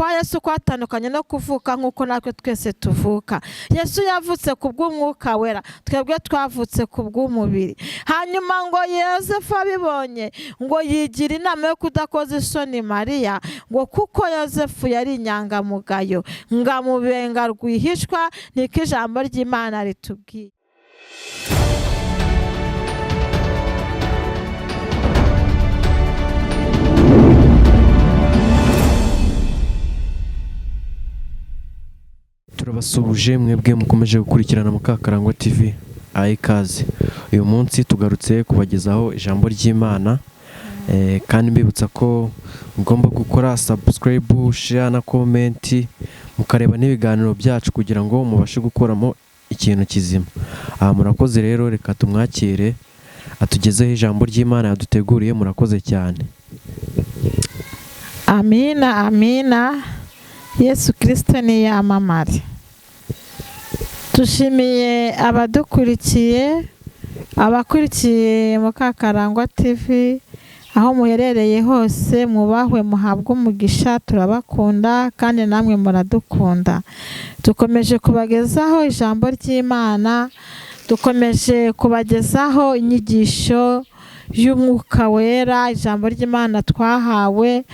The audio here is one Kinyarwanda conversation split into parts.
kwa Yesu kwatandukanye no kuvuka nk'uko natwe twese tuvuka. Yesu yavutse ku bw'umwuka wera, twebwe twavutse ku bw'umubiri. Hanyuma ngo Yosefu abibonye ngo yigira inama yo kudakoza isoni Mariya, ngo kuko Yosefu yari inyangamugayo, ngo amubenga rwihishwa. Niko ijambo ry'Imana ritubwiye. Turabasuhuje mwebwe mukomeje gukurikirana Mukakarangwa TV. Ikaze. Uyu munsi tugarutse kubagezaho ijambo ry'Imana, kandi mbibutsa ko mugomba gukora subscribe, share na comment, mukareba n'ibiganiro byacu kugira ngo mubashe gukoramo ikintu kizima. Murakoze rero, reka tumwakire atugezeho ijambo ry'Imana yaduteguriye. Murakoze cyane. Amina, amina. Yesu Kristo ni yamamare. Tushimiye abadukurikiye, abakurikiye Mukakarangwa TV, aho muherereye hose, mubahwe muhabwe umugisha. Turabakunda kandi namwe muradukunda. Dukomeje kubagezaho ijambo ry'Imana, dukomeje kubagezaho inyigisho y'umwuka wera, ijambo ry'Imana twahawe,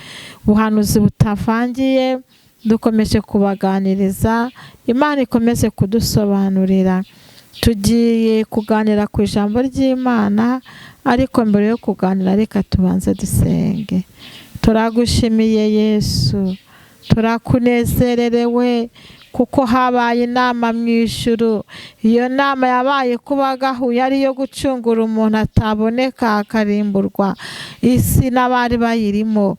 ubuhanuzi butavangiye. Dukomeje kubaganiriza, Imana ikomeze kudusobanurira. Tugiye kuganira ku ijambo ry'Imana, ariko mbere yo kuganira reka tubanze dusenge. Turagushimiye Yesu, turakunezererewe kuko habaye inama mu ijuru. Iyo nama yabaye kuba gahuye ari iyo gucungura umuntu ataboneka akarimburwa isi n'abari bayirimo,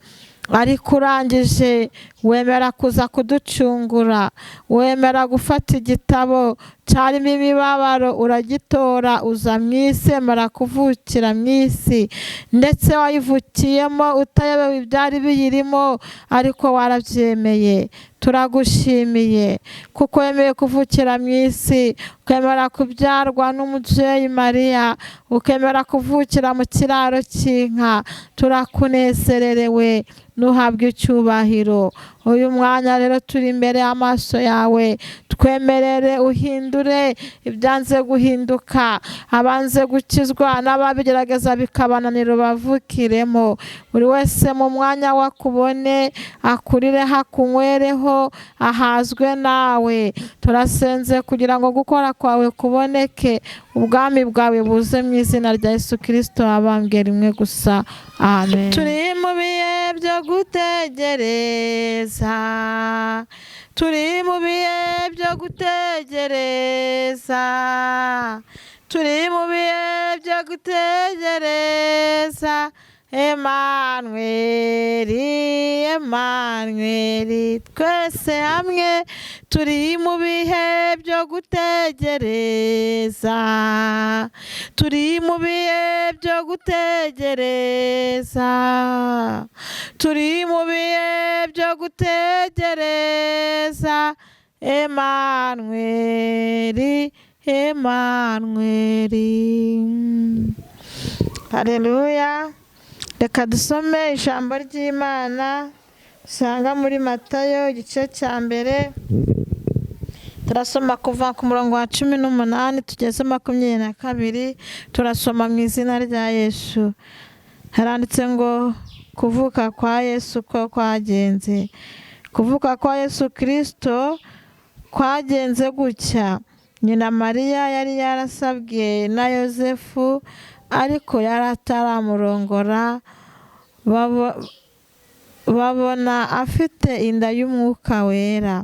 ariko urangije wemera kuza kuducungura, wemera gufata igitabo cyarimo imibabaro uragitora, uza mu isi, wemera kuvukira mu isi, ndetse wayivukiyemo utayobewe ibyari biyirimo, ariko warabyemeye. Turagushimiye kuko wemeye kuvukira mu isi, ukemera kubyarwa n'umubyeyi Mariya, ukemera kuvukira mu kiraro cy'inka. Turakunezererewe, nuhabwe icyubahiro. Uyu mwanya rero turi imbere y'amaso yawe, twemerere uhindure ibyanze guhinduka, abanze gukizwa n'ababigerageza bikabananira bavukiremo. Buri wese mu mwanya wakubone, akurire hakunywereho, ahazwe nawe. Turasenze kugira ngo gukora kwawe kuboneke, ubwami bwawe buze mu izina rya Yesu Kristo wabambwe rimwe gusa. Amen. Turi mu bihe byo gutegereza, turi mu bihe byo gutegereza, turi mu bihe byo gutegereza. Emmanueli, Emmanueli, twese hamwe turi mu bihe byo gutegereza, turi mu bihe byo gutegereza, turi mu bihe byo gutegereza. Emmanueli, Emmanueli. Haleluya. Reka dusome ijambo ry'Imana usanga muri Matayo igice cya mbere. Turasoma kuva ku murongo wa 18 tugeze 22. Turasoma mu izina rya Yesu. Haranditse ngo kuvuka kwa Yesu ko kwagenze. Kuvuka kwa Yesu Kristo kwagenze gutya. Nyina Mariya yari yarasabwe na Yosefu, ariko yari ataramurongora. Babona afite inda y'umwuka wera.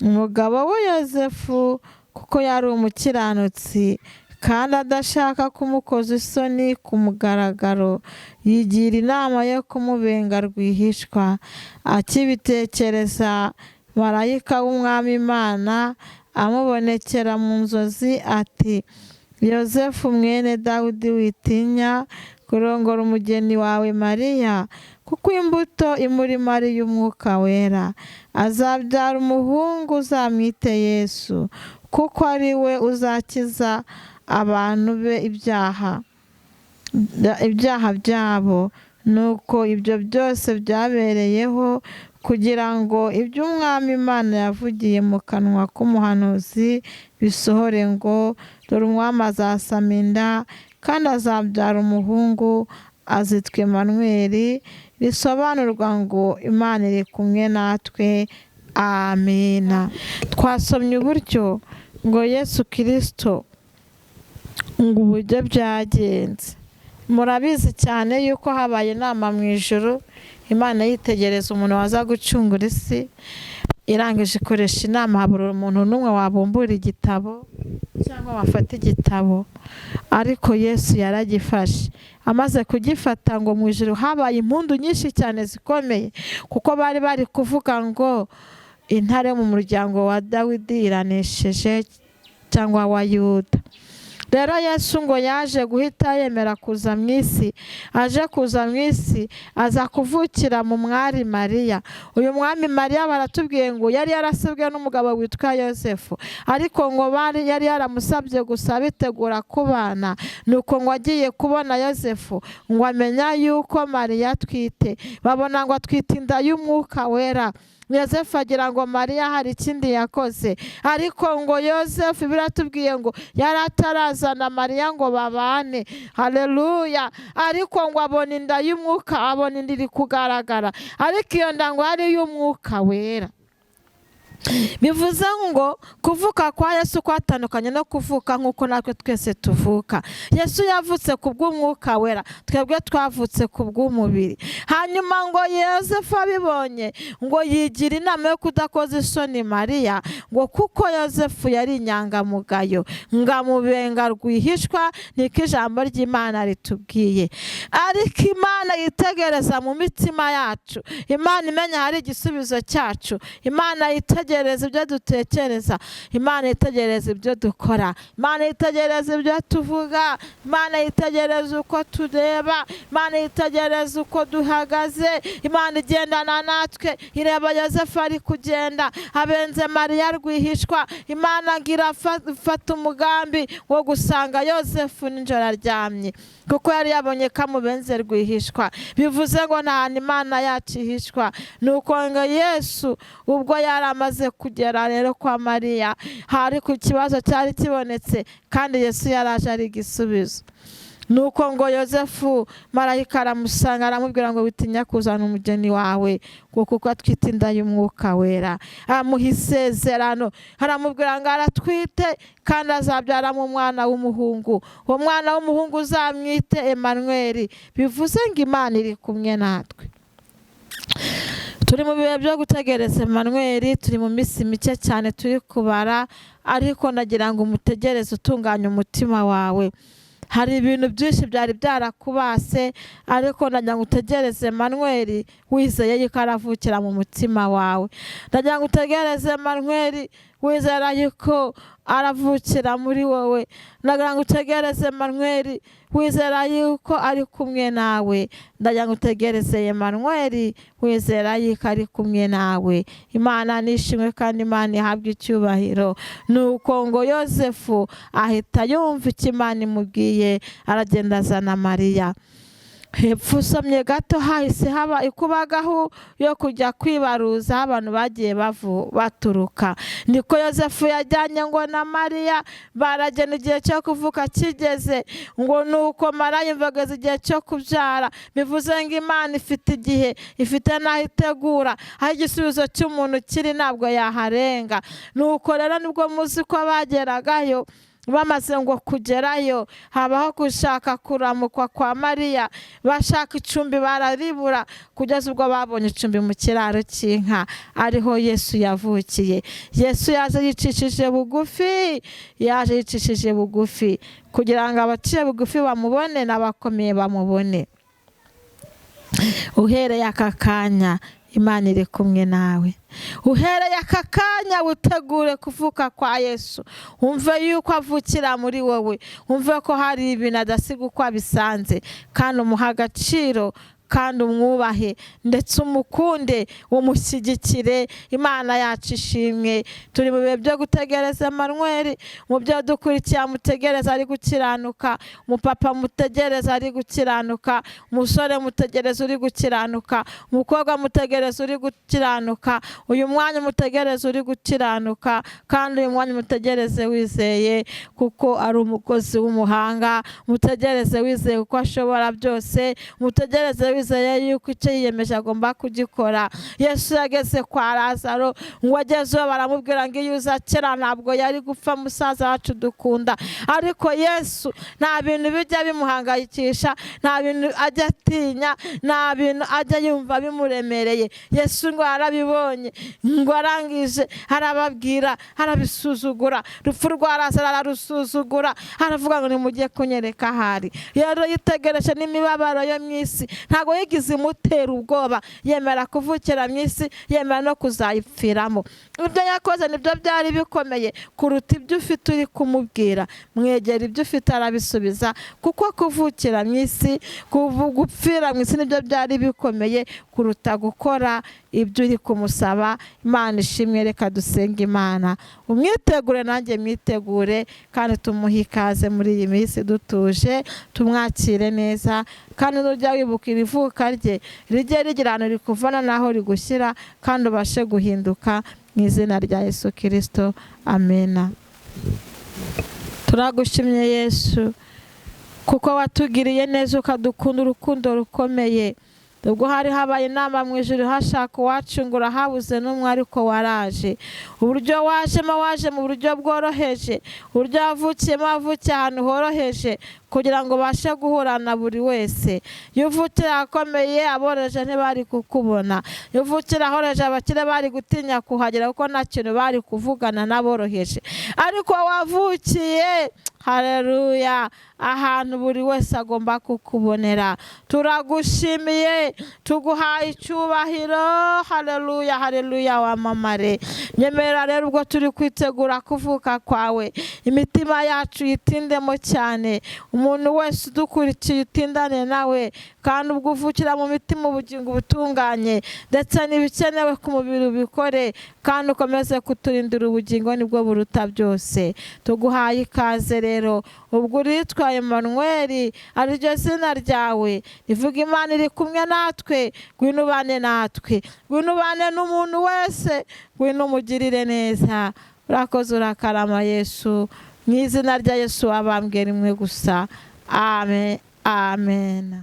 Umugabo we Yosefu, kuko yari umukiranutsi kandi adashaka kumukoza isoni ku mugaragaro, yigira inama yo kumubenga rwihishwa. Akibitekereza, marayika w'Umwami Imana amubonekera mu nzozi ati, Yosefu mwene Dawidi, witinya kurongora umugeni wawe Mariya, kuko imbuto imurimo ari y'umwuka wera. Azabyara umuhungu, uzamwite Yesu, kuko ari we uzakiza abantu be ibyaha byabo. Nuko ibyo byose byabereyeho kugira ngo ibyo umwami Imana yavugiye mu kanwa k'umuhanuzi bisohore ngo dore umwami azasama inda kandi azabyara umuhungu azitwa Emanuweli, bisobanurwa ngo Imana iri kumwe natwe. Amina. Twasomye uburyo ngo Yesu Kristo ngo uburyo byagenze. Murabizi cyane yuko habaye inama mu ijuru, Imana yitegereza umuntu waza gucungura isi, irangije ikoresha inama, habura umuntu n'umwe wabumbura igitabo cyangwa wafata igitabo, ariko Yesu yaragifashe. Amaze kugifata ngo mu ijuru habaye impundu nyinshi cyane zikomeye, kuko bari bari kuvuga ngo intare mu muryango wa Dawidi iranesheje cyangwa wa Yuda. Rero Yesu ngo yaje guhita yemera kuza mu isi, aje kuza mu isi aza kuvukira mu mwari Mariya. Uyu mwami Mariya baratubwiye ngo yari yarasabwe n'umugabo witwa Yosefu, ariko ngo yari yaramusabye gusa bitegura kubana. Nuko ngo agiye kubona Yosefu ngo amenya yuko Mariya atwite, babona ngo atwite inda y'Umwuka Wera. Yosefu agira ngo Mariya hari ikindi yakoze, ariko ngo Yosefu biratubwiye ngo yari atarazana Mariya ngo babane. Haleluya. Ariko ngo abona inda y'Umwuka, abona inda iri kugaragara, ariko iyo nda ngo ari iy'Umwuka Wera. Bivuze ngo kuvuka kwa Yesu kwatandukanye no kuvuka nk'uko natwe twese tuvuka. Yesu yavutse ku bw'Umwuka Wera, twebwe twavutse ku bw'umubiri. Hanyuma ngo Yosefu abibonye ngo yigira inama yo kudakoza isoni Mariya, ngo kuko Yosefu yari inyangamugayo, ngamubenga rwihishwa, niko ijambo ry'Imana ritubwiye. Ariko Imana yitegereza mu mitima yacu, Imana imenya hari igisubizo cyacu, Imana yitegereza ibyo dutekereza, Imana yitegereza ibyo dukora, Imana yitegereza ibyo tuvuga, Imana yitegereza uko tureba, Imana yitegereza uko duhagaze. Imana igendana natwe, ireba Yosefu ari kugenda abenze Mariya rwihishwa. Imana ngira fata umugambi wo gusanga Yosefu nijoro aryamye, kuko yari yabonye ko amubenze rwihishwa. Bivuze ngo nta hantu Imana yacu ihishwa. Nuko ngo Yesu ubwo yari amaze kugera rero kwa Mariya, hari ku kibazo cyari kibonetse, kandi Yesu yaraje ari igisubizo. Nuko ngo Yosefu marayika aramusanga aramubwira ngo witinya kuzana umugeni wawe, kuko atwite inda y'Umwuka Wera. Amuha isezerano, aramubwira ngo aratwite kandi azabyaramo umwana w'umuhungu, uwo mwana w'umuhungu uzamwite Emanuweli. Bivuze ngo Imana iri kumwe natwe. Turi mu bihe byo gutegereza Emanuweli, turi mu minsi mike cyane turi kubara, ariko ndagira ngo umutegereze utunganya umutima wawe. Hari ibintu byinshi byari byarakubase, ariko ndagira ngo utegereze Emanuweli wizeye yuko aravukira mu mutima wawe. Ndagira ngo utegereze Emanuweli wizera yuko aravukira muri wowe. Ndagira ngo utegereze Emanuweli wizera yuko ari kumwe nawe. Ndagira ngo utegereze Emanuweli wizera yuko ari kumwe nawe. Imana nishimwe kandi Imana ihabwe icyubahiro. Nuko ngo Yosefu ahita yumva icyo Imana imubwiye, aragenda azana Mariya. Hepfo usomye gato hahise haba ikubagahu yo kujya kwibaruza, abantu bagiye baturuka. Niko Yosefu yajyanye ngo na Mariya, baragenda igihe cyo kuvuka kigeze, ngo nuko Mariya yumvaga igihe cyo kubyara. Bivuze ngo Imana ifite igihe, ifite n'aho itegura, aho igisubizo cy'umuntu kiri ntabwo yaharenga. Nuko rero nibwo muzi ko bageragayo, bamaze ngo kugerayo habaho gushaka kuramukwa kwa Mariya, bashaka icumbi bararibura, kugeza ubwo babonye icumbi mu kiraro cy'inka, ariho Yesu yavukiye. Yesu yaje yicishije bugufi, yaje yicishije bugufi kugira ngo abaciye bugufi bamubone n'abakomeye bamubone. Uhereye aka kanya Imana iri kumwe nawe. Uhereye aka kanya witegure kuvuka kwa Yesu, umve yuko avukira muri wowe, umve ko hari ibintu adasiga uko abisanze, kandi umuha agaciro kandi umwubahe ndetse umukunde umushyigikire. Imana yacu ishimwe. Turi mu bihe byo gutegereza Emmanuel. Mu byo dukurikiye mutegereza ari gukiranuka, umupapa mutegereza ari gukiranuka, umusore mutegereza uri gukiranuka, umukobwa mutegereza uri gukiranuka. Uyu mwanya mutegereza uri gukiranuka, kandi uyu mwanya mutegereze wizeye kuko ari umukozi w'umuhanga. Mutegereze wizeye kuko ashobora byose. Mutegereze wizeye yuko icyo yiyemeje agomba kugikora. Yesu yageze kwa Lazaro, ngo agezeho baramubwira ngo iyo uzakira ntabwo yari gupfa, musaza wacu dukunda. Ariko Yesu nta bintu bijya bimuhangayikisha, nta bintu ajya atinya, nta bintu ajya yumva bimuremereye. Yesu ngo arabibonye, ngo arangije arababwira, arabisuzugura. Urupfu rwa Lazaro ararusuzugura, aravuga ngo nimujye kunyereka ahari. Rero yitegereje n'imibabaro yo mu isi, ntabwo yigize imutera ubwoba. Yemera kuvukira mu isi, yemera no kuzayipfiramo. Ibyo yakoze nibyo byari bikomeye kuruta ibyo ufite uri kumubwira. Mwegera ibyo ufite arabisubiza, kuko kuvukira mu isi, gupfira mu isi nibyo byari bikomeye kuruta gukora ibyo uri kumusaba. Imana ishimwe. Reka dusenge Imana. Umwitegure nanjye mwitegure, kandi tumuhe ikaze muri iyi minsi dutuje, tumwakire neza. Kandi nujya wibuka ivuka rye, rijye rigira ahantu rikuvana naho rigushyira, kandi ubashe guhinduka mu izina rya Yesu Kristo. Amena. Turagushimye Yesu, kuko watugiriye neza ukadukunda urukundo rukomeye. Ubwo hari habaye inama mu ijuru hashaka uwacungura, habuze n'umwe, ariko waraje. Uburyo wajemo, waje mu buryo bworoheje. Uburyo wavukiyemo, wavukiye ahantu horoheje kugira ngo ubashe guhura na buri wese. Iyo uvukira ahakomeye, aboroheje ntibari kukubona. Iyo uvukira ahoroheje, abakire bari gutinya kuhagera kuko nta kintu bari kuvugana n'aboroheje. Ariko wavukiye, haleluya, ahantu buri wese agomba kukubonera. Turagushimiye, tuguhaye icyubahiro. Haleluya, haleluya, wamamare. Nyemera rero ubwo turi kwitegura kuvuka kwawe, imitima yacu yitindemo cyane. Umuntu wese udukurikiye utindane nawe, kandi ubwo uvukira mu mitima ubugingo butunganye, ndetse n'ibikenewe ku mubiri ubikore, kandi ukomeze kuturindira ubugingo, nibwo buruta byose. Tuguhaye ikaze rero. Ubwo uritwaye Emmanuel, ariryo zina ryawe, rivuga Imana iri kumwe natwe. Ngwino ubane natwe, ngwino ubane n'umuntu wese, ngwino umugirire neza. Urakoze, urakarama Yesu. Mu izina rya Yesu wabambwe rimwe gusa. Amen, amen.